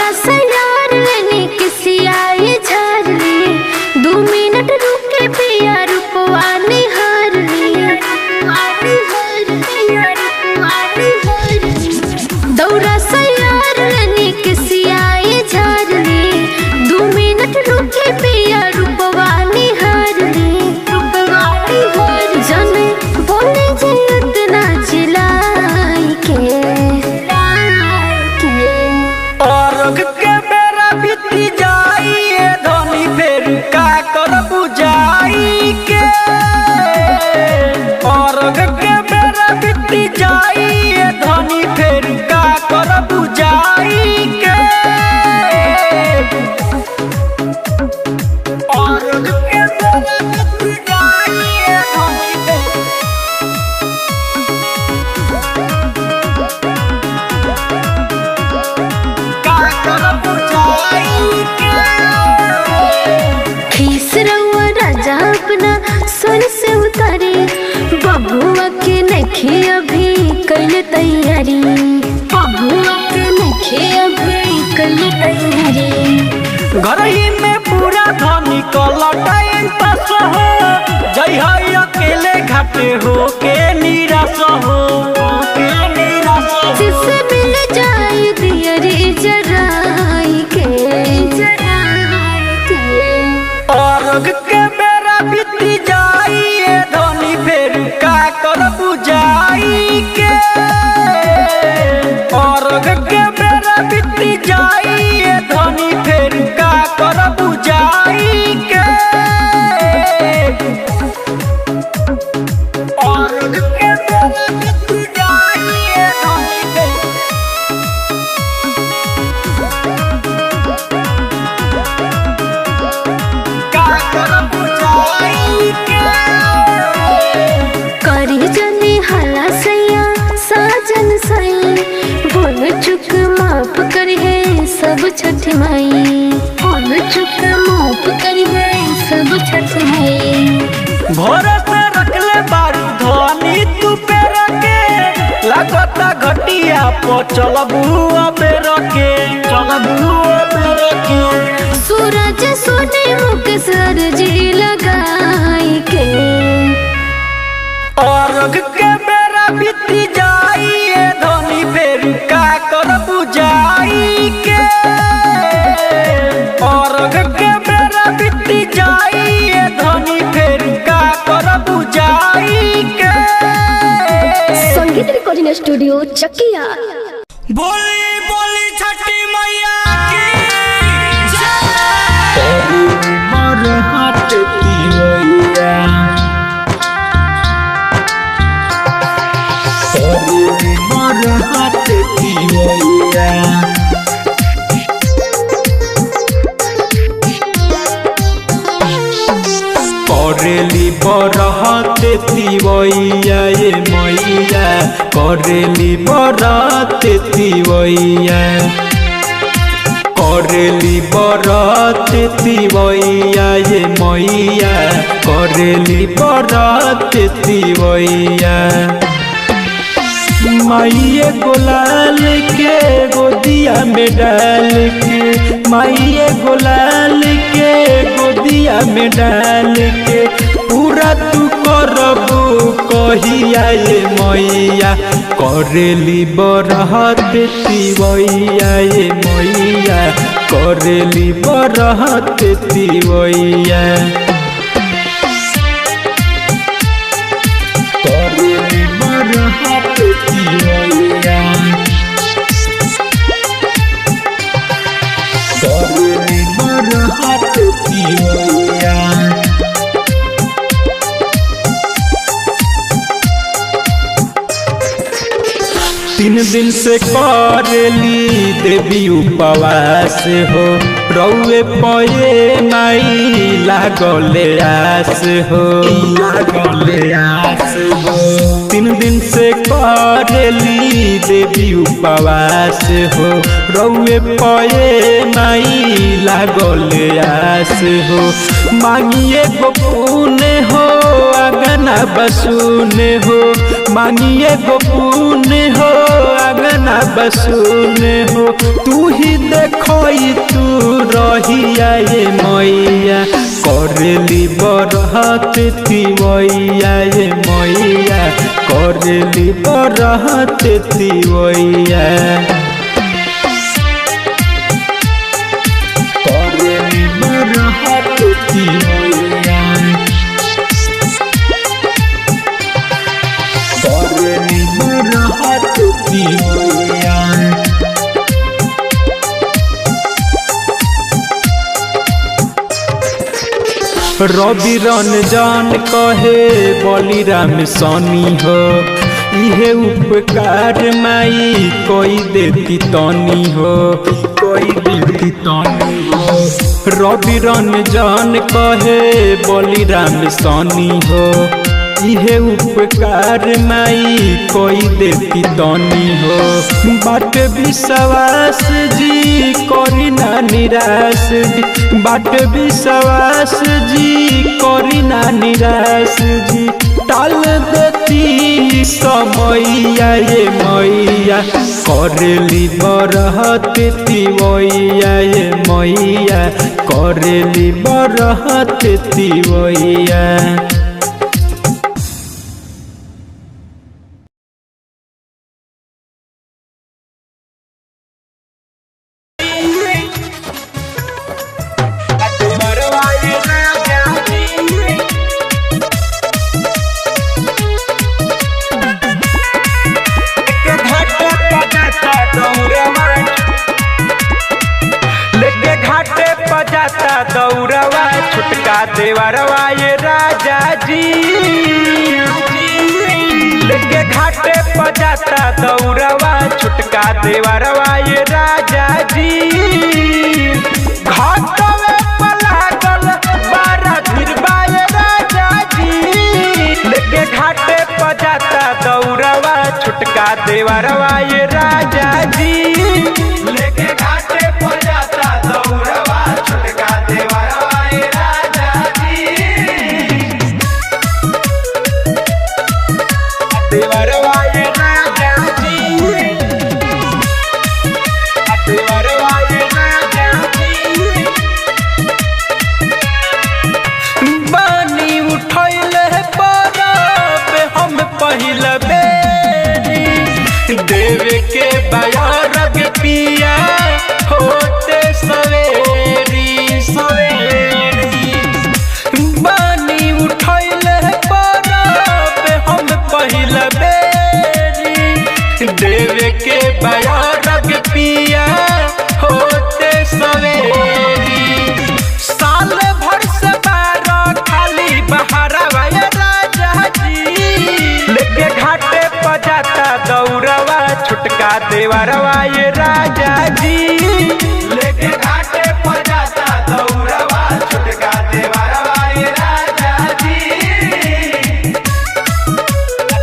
दौरा से यार लेने किसी आए झाड़ लिए 2 मिनट रुके पिया रुपवा निहार लिए दौरा से यार लेने किसी आए झाड़ लिए 2 मिनट रुके पिया रुपवा निहार लिए जाने बोले जे इतना चिल्लाई के औरग के बेरा बीती जाई धनी फेर का कर बुझाई के औरग के बेरा बीती जाई धनी फेर का कर बुझाई के औरग के बेरा बीती जाई धनी फेर खीस रउआ राजा अपना सर से उतारे बबुआ के नखे अभी कल तैयारी बबुआ के नखे अभी कल तैयारी घर ही में पूरा धनी कल टाइम पास हो जय है अकेले घाटे हो के निराश हो जिससे मिल जाए दियरी जराई के औरग के बेरा बीती जाई धनी फेर का कर बुझाई के औरग के बेरा बीती जाई धनी फेर का कर बुझाई के औरग के बेरा बीती जाई धनी फेर करी जनी हाला सैया साजन साई बोल चुक माफ कर है सब छठ माई बोल चुक माफ कर है सब छठ माई भोरे से रखले बारू धनी तू पे रखे लगता घटिया पर चलबू अबे रखे सूरज सोने मुख सर जी लगाई के औरग के बेरा बीती जाई धनी फेर का कर बुझाई के औरग के बेरा बीती जाई धनी फेर का कर बुझाई के संगीत रिकॉर्डिंग स्टूडियो चकिया। बोली बोली छठी मैया की मर हाथ तिवैया मर हाथ तिवैया करेली बरहत तिवैया ये मैया करेली बरहत तिवैया करेली बरहत तिवैया ये मैया करेली बरहत तिवैया माइये गुलाल के गोदिया में डाल के माइये गुलाल के गोदिया में डाल के पूरा तू करबू कहिया ये मैया करेली बरहत तिवैया ये मैया करेली बरहत तिवैया करेली बरहत तिवैया करेली बरहत तिवैया 3 दिन से करेली देवी उपवास हो रउए पये माई लागले आस हो 3 दिन से करेली देवी उपवास हो रउए पये माई लागले आस हो मांगिए गो पुण्य हो अगना बसुने हो मांगिए गो पुण्य हो अगना बसुने हो तू ही देखोई तू रहिया ये मैया करली बरहत तिवैया ये मैया करली बरहत तिवैया करली बरहत तिवैया करली बरहत तिवैया रवि रंजन कहे बलिराम सनी हो इहे उपकार माई कोई देती तनी हो कोई देती तनी हो रवि रंजन कहे बलिराम सनी हो इहे उपकार माई कोई देती तनी हो बाट विश्वास जी करी ना निराश जी बाट विश्वास जी करी ना निराश जी टाल देती समैया ये मैया करली बरहत तिवैया ये मैया करली बरहत तिवैया। दौड़वा छुटका देवरवा ये राजा जी लेके घाटे पजाता दौड़वा छुटका देवरवा ये राजा जी घाटवे पलागल बारा धिरवा ये राजा जी लेके घाटे पजाता दौड़वा छुटका देवरवा ये राजा जी लेके घाटे पजाता दौड़वा छुटका देवरवा ये राजा जी देवरवा ये राजा जी देवरवा ये राजा जी बानी उठैले परब हम पहिला बेरी देवे के बयारग पिया होते सवेरी सवेरी बानी उठैले परब हम पहिला बेरी देवे के बयारग पिया होते सवेरी साल भर से बारह खाली बहारवा ये राजा जी लेके घाटे पजाता दौड़वा छुटका देवरवा ये राजा जी लेके घाटे पजाता दौड़वा छुटका देवरवा ये राजा जी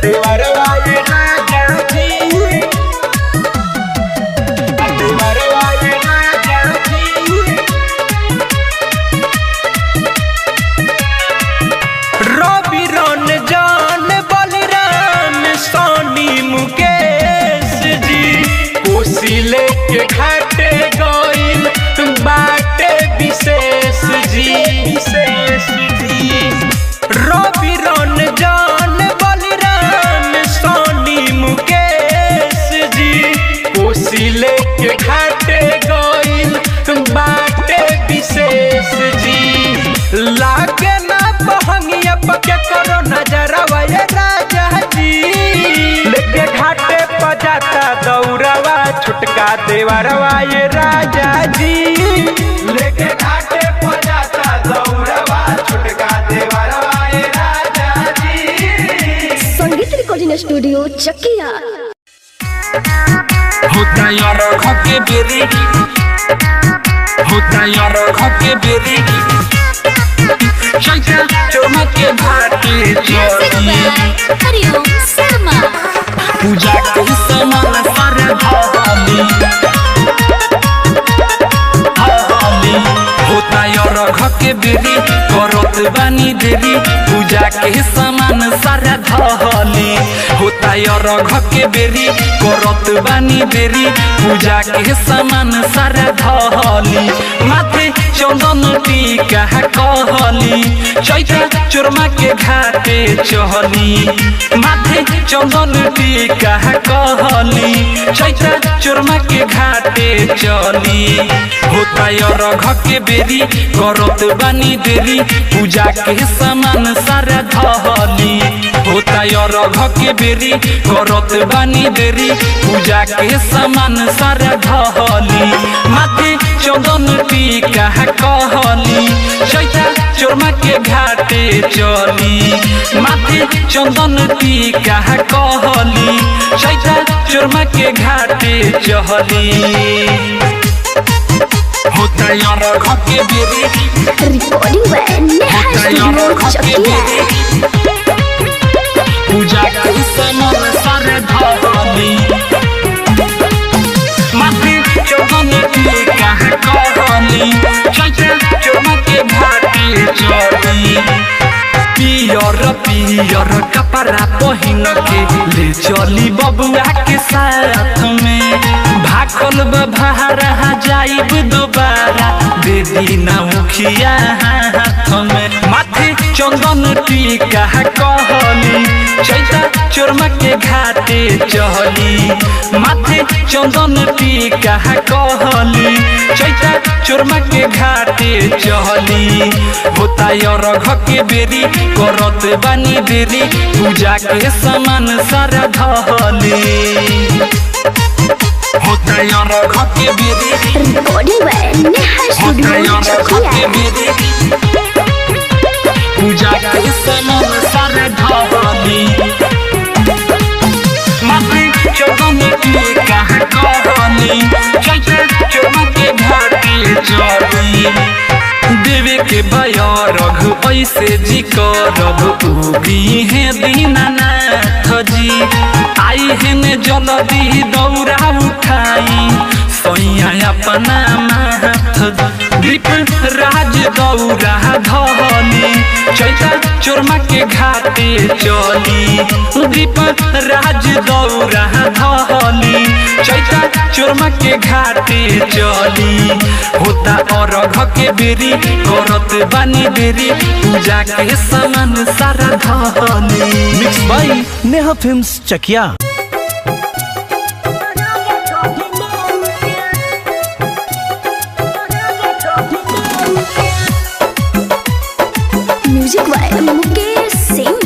देवरवा ये राजा जी देवरवा ये राजा जी रवि रंजन बलिराम सोनी मुकेश जी कोसी लेके घाटे गइल बाटे विशेष जी विशेष जी रवि रंजन बलिराम सोनी मुकेश जी कोसी लेके घाटे गइल बाटे विशेष जी लागे ना बहंगिया पके करो नजरवा ये राजा जी लेके घाटे पजाता दौड़वा छुटका देवरवा ये राजा जी लेके घाटे पजाता दौड़वा छुटका देवरवा ये राजा जी। संगीत रिकॉर्डिंग स्टूडियो चकिया होता यार खके बेरी होता यार खके बेरी चलता चमके भाटी चली हरिओम शर्मा पूजा के समान सारे भाली होता यार खके बेरी करत बानी देरी पूजा के समान सारे धली होता होता रघ के बेरी करत बानी देरी पूजा के सामान सारा धली माथे चंदन टीका कहली चैता चोरमा के घाटे चहली माथे चंदन टीका कहली चैता चोरमा के घाटे चली होता रघ के बेरी करत बानी देरी पूजा के सामान सारा धली होता रघ के बेरी करत बानी देरी पूजा के सामान सारा धली माथे चंदन टीका कहली चैता चोरमा के घाटे चली माथे चंदन टीका कहली चैता चोरमा के घाटे चहली होता रघ के बेरी रिकॉर्डिंग बाय नेहा स्टूडियो चकिया पूजा के सामान सारा धली माथे चंदन टीका कहली चैता चोरमा के घाटे चली पियर पियर कपड़ा पहिन के ले चली बबुआ के साथ में भाखल बहारा जाइब दोबारा दे दीना मुखिया हाथ में माथे चंदन टीका कहली चैता चोरमा के घाटे चहली माथे चंदन टीका कहली चैता चोरमा के घाटे चहली होता रघ के बेरी करत बानी देरी पूजा के सामान सारा धली होता रघ के बेरी रिकॉर्डिंग बाय नेहा स्टूडियो चकिया पूजा के सामान सारा धली माथे चंदन टीका कहली चैता चोरमा के घाटे चली देवे के बयरघ ऐसे जी करब उगी है दीनानाथ जी आई है ने जल्दी दौरा उठाई सैया अपना माथ दीप राज दौरा धली चैता चोरमा के घाटे चली दीप राज दौरा धली चैता चोरमा के घाटे चली होता रघ के बेरी करत बानी देरी पूजा के सामान सारा धली mix by Neha films Chakiya. Music by Mukesh Singh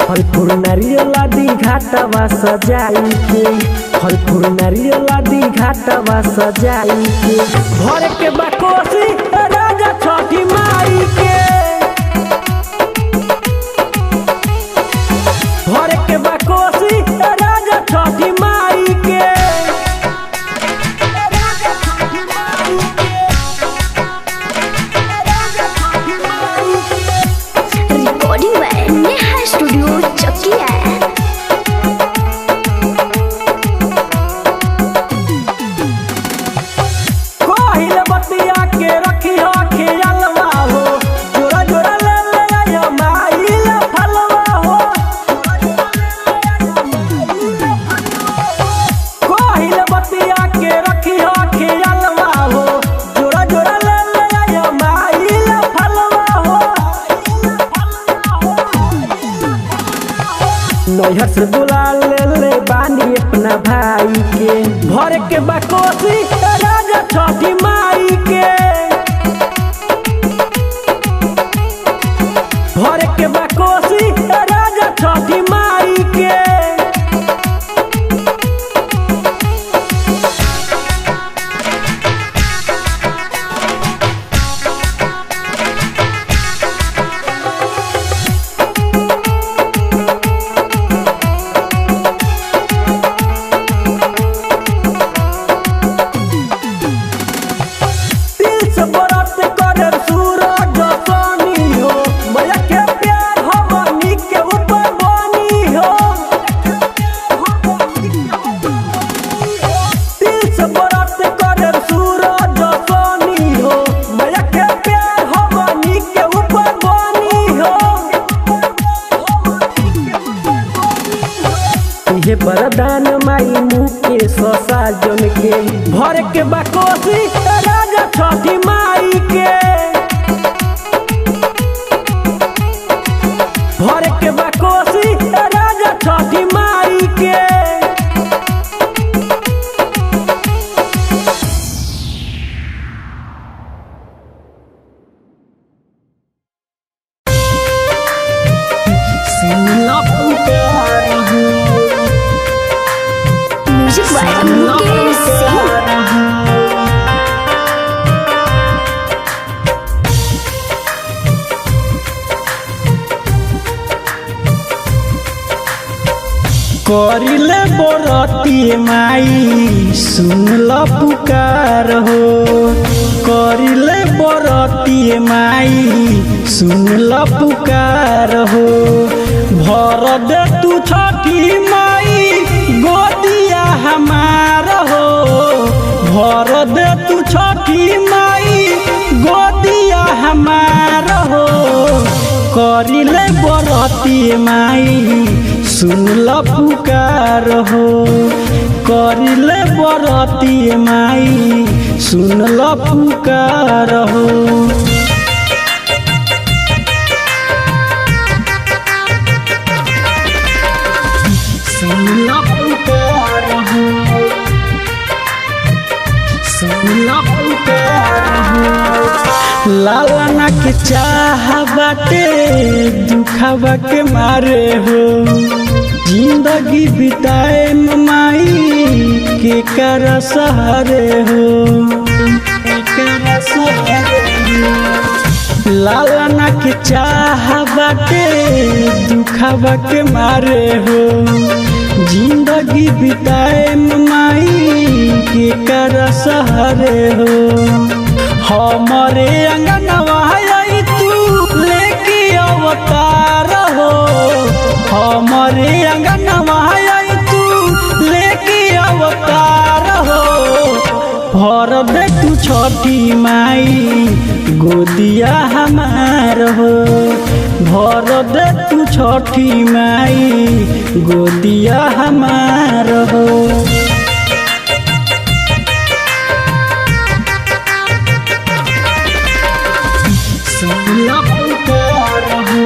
फलफूल नारियल आदि घाटवा सजाई के फलफूल नारियल आदि घाटवा सजाई के भर के बकोसी राजा छठी माई के भर के बकोसी राजा छठी माई के रिकॉर्डिंग बाय नेहा स्टूडियो चकिया कोहिल बतिया के रखी हो खेलवा हो जोरा जोरा ले ले आया माइल फलवा हो कोहिल बतिया के रखी हो खेलवा हो जोरा जोरा ले ले आया माइल फलवा हो नैहर से बुला ले ले बानी अपना भाई के भर के बकोसी राजा छठी माई के भर के बकोसी राजा छठी माई के माई मुकेश साजन के भर के बाकोसी राजा छठी माई के भर के बाकोसी राजा छठी माई के म्यूजिक बाय मुकेश सिंह। करिले बरती माई सुनल पुकार हो करिले बरती माई सुनल पुकार हो भर दे तू छठी माई गोदिया हमार हो भर दे तू छठी माई गोदिया हमार हो करिले बरती माई सुनल पुकार हो करिले बरती माई सुनल पुकार हो सुनल पुकार हो सुनल पुकार हो लालना के चाह बाटे दुखावा के मारे हो जिंदगी बिताए माई के कर सहारे हो लालना के चाह बाटे दुखावा के मारे हो जिंदगी बिताए माई के कर सहारे हो हमारे अंगनवा आई तू लेके अवतार हो हमारे अंगनवा आई तू लेके अवतार हो भर दे तू छठी माई गोदिया हमार हो भर दे तू छठी माई गोदिया हमार हो सुनल पुकार हो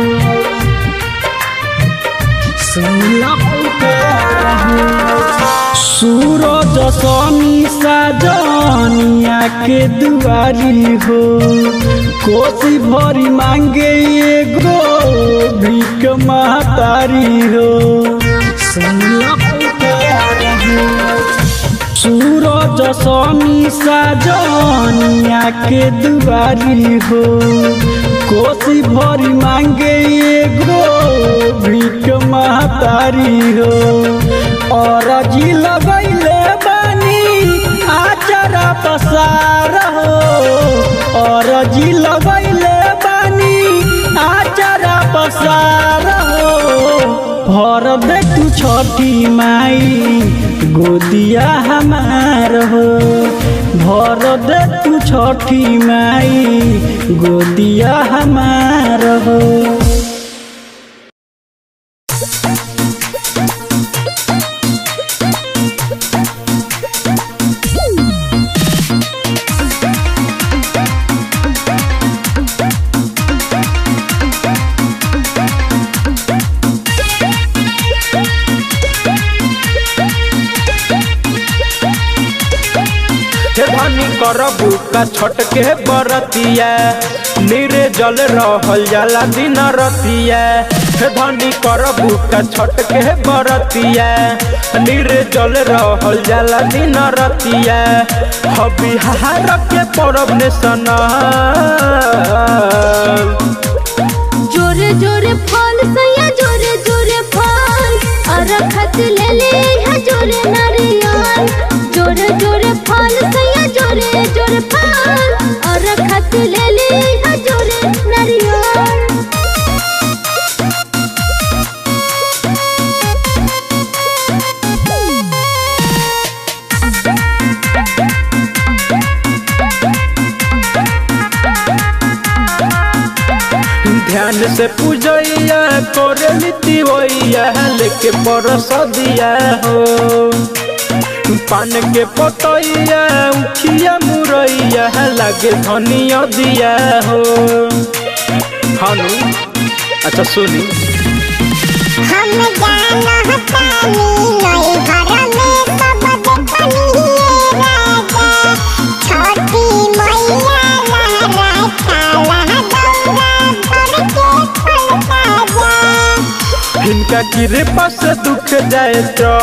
सुनल पुकार हो सूरज सनी साजनिया के दुआरी हो कोसी भरी मांगे एगो भीख महतारी हो सुनल पुकार हो सूरज सनी साजनिया के दुआरी हो कोसी भरी मांगे एगो भीख महतारी हो और जी लगैले बानी आचरा पसार हो और जी लगैले बानी आचरा पसार हो भर दे तू छठी माई गोदिया हमार हो भर दे तू छठी माई गोदिया हमार हो करबू का छठ के बरतिया नीरे जल रहल जाला दिन रतिया धनी करबू का छठ के बरतिया नीरे जल रहल जाला दिन रतिया बिहार के परब ने सना जोरे जोरे फल सैया जोरे जोरे फल अरखत ले ले है जोरे नारियल जोरे जोरे फल सैया जोरे जोरे फल अरखत ले ले है जोरे नारियल ध्यान ध्यान से पूजैया करे लीती वैया लेके परसदिया हो पान के पतैया उखिया मुरैया लागे धनिया दिया हो हनु अच्छा सुनी हम जाना तानी नई घर में सब देखनी राजा छोटी मैया लहरा काला दौरा भर के फलका जा इनका कृपा से दुख जाए चल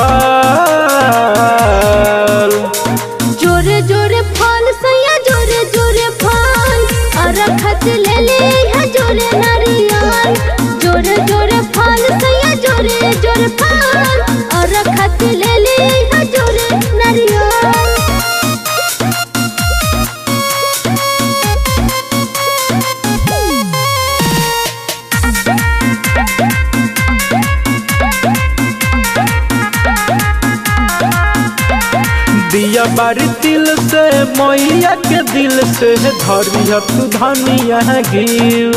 जोरे जोरे फल सैया जोरे जोरे फल और खत ले ले है जोरे नारियल जोरे जोरे फल सैया जोरे जोरे फल और खत ले ले है जोरे नारियल दिया बारी तिल से मैया के दिल से धरिया तू धनिया गिर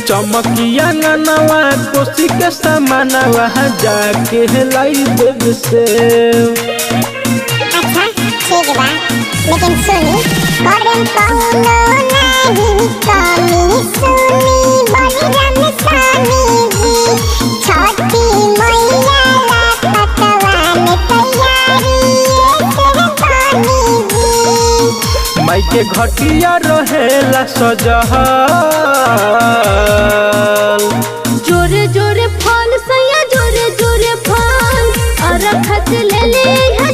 चमकिया नवा कोसी के समानवा जाके लाई देव से अच्छा ठीक बा लेकिन सुनी करम कौनो नहीं कमी सुनी बलिराम स्वामी जी छोटी मैया ला पकवान तैयारी माई के घटिया रहेला सजहल जोरे जोरे फल सैया जोरे जोरे फल और खत ले ले है